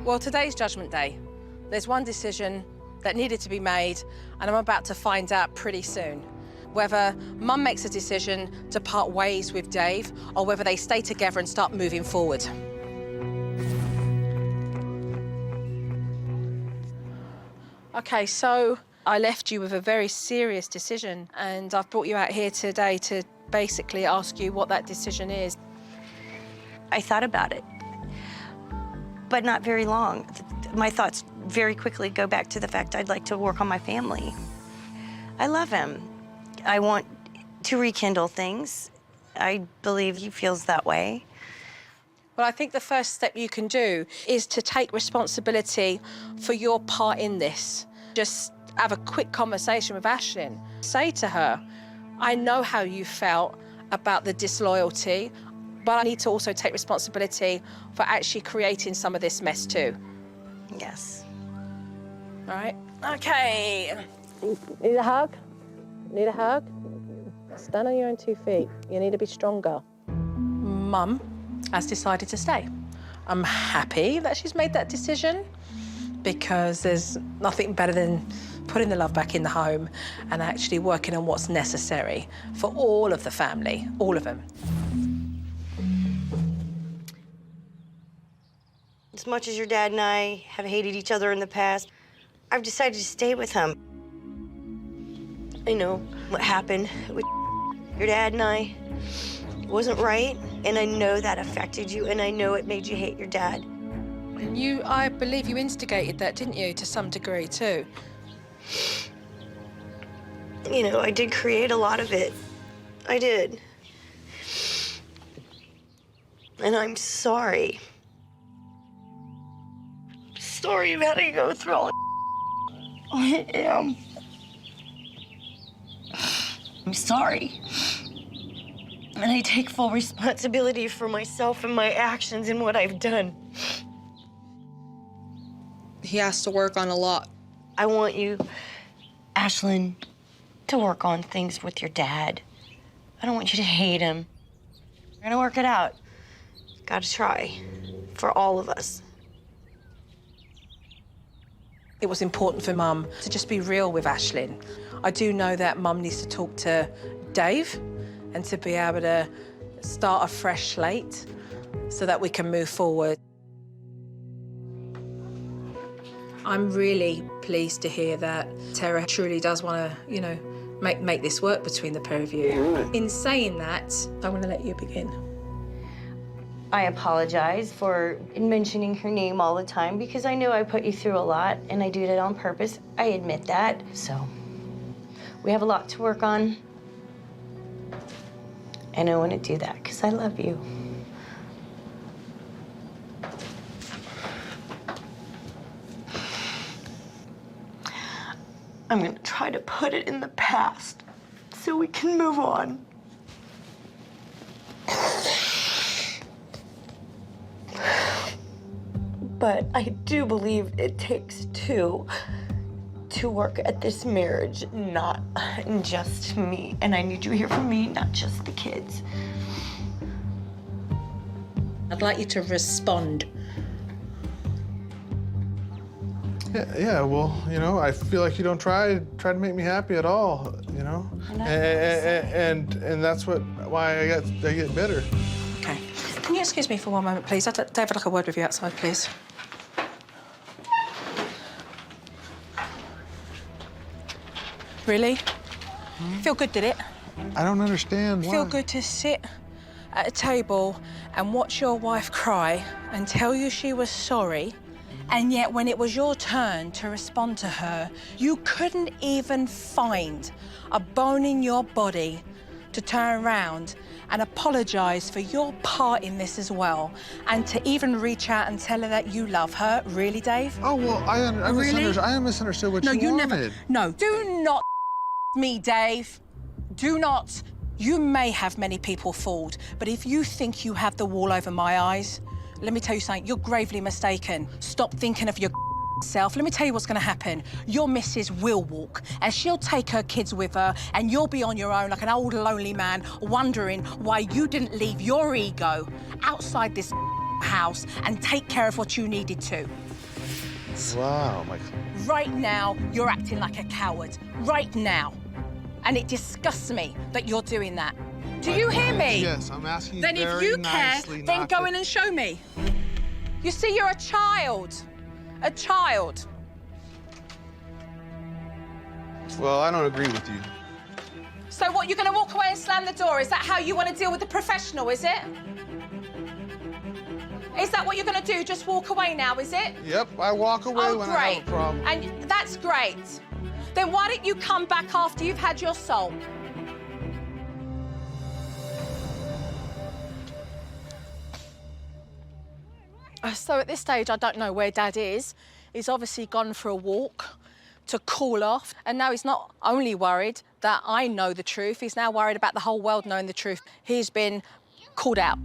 Well, today's Judgment Day. There's one decision that needed to be made, and I'm about to find out pretty soon. Whether Mum makes a decision to part ways with Dave, or whether they stay together and start moving forward. Okay, so I left you with a very serious decision, and I've brought you out here today to basically ask you what that decision is. I thought about it, but not very long. My thoughts very quickly go back to the fact I'd like to work on my family. I love him. I want to rekindle things. I believe he feels that way. Well, I think the first step you can do is to take responsibility for your part in this. Just have a quick conversation with Ashlyn. Say to her, I know how you felt about the disloyalty, but I need to also take responsibility for actually creating some of this mess too. Yes. All right? Okay. Need a hug? Need a hug? Stand on your own 2 feet. You need to be stronger. Mum has decided to stay. I'm happy that she's made that decision because there's nothing better than putting the love back in the home and actually working on what's necessary for all of the family, all of them. As much as your dad and I have hated each other in the past, I've decided to stay with him. I know what happened with your dad and I wasn't right, and I know that affected you, and I know it made you hate your dad. And I believe you instigated that, didn't you, to some degree, too? You know, I did create a lot of it. I did. And I'm sorry. Sorry you've had to go through all I am. I'm sorry. And I take full responsibility for myself and my actions and what I've done. He has to work on a lot. I want you, Ashlyn, to work on things with your dad. I don't want you to hate him. We're gonna work it out. Gotta try, for all of us. It was important for Mum to just be real with Ashlyn. I do know that Mum needs to talk to Dave and to be able to start a fresh slate so that we can move forward. I'm really pleased to hear that Tara truly does want to, you know, make this work between the pair of you. In saying that, I want to let you begin. I apologize for mentioning her name all the time because I know I put you through a lot and I did it on purpose. I admit that. So we have a lot to work on. And I want to do that because I love you. I'm going to try to put it in the past so we can move on. But I do believe it takes two to work at this marriage, not just me. And I need you here for me, not just the kids. I'd like you to respond. Yeah, well, you know, I feel like you don't try to make me happy at all, you know? And that's why I get bitter. Okay. Can you excuse me for one moment, please? Dave, I'd like a word with you outside, please. Really? Feel good, did it? I don't understand why. Feel good to sit at a table and watch your wife cry and tell you she was sorry, and yet when it was your turn to respond to her, you couldn't even find a bone in your body to turn around and apologize for your part in this as well, and to even reach out and tell her that you love her. Really, Dave? Oh, well, I misunderstood what you wanted. Never. No, do not me, Dave. Do not. You may have many people fooled, but if you think you have the wall over my eyes, let me tell you something, you're gravely mistaken. Stop thinking of your self. Let me tell you what's gonna happen. Your missus will walk, and she'll take her kids with her, and you'll be on your own like an old, lonely man, wondering why you didn't leave your ego outside this house and take care of what you needed to. Wow, my... Right now, you're acting like a coward. Right now. And it disgusts me that you're doing that. Do you hear me? Yes, I'm asking you Then if very you care, nicely then not go to- in and show me. You see, you're a child. A child. Well, I don't agree with you. So what, you're gonna walk away and slam the door? Is that how you want to deal with the professional, is it? Is that what you're gonna do? Just walk away now, is it? Yep, I walk away Oh, when great. I have a problem. And that's great. Then why don't you come back after you've had your salt? So at this stage, I don't know where Dad is. He's obviously gone for a walk to cool off. And now he's not only worried that I know the truth, he's now worried about the whole world knowing the truth. He's been called out.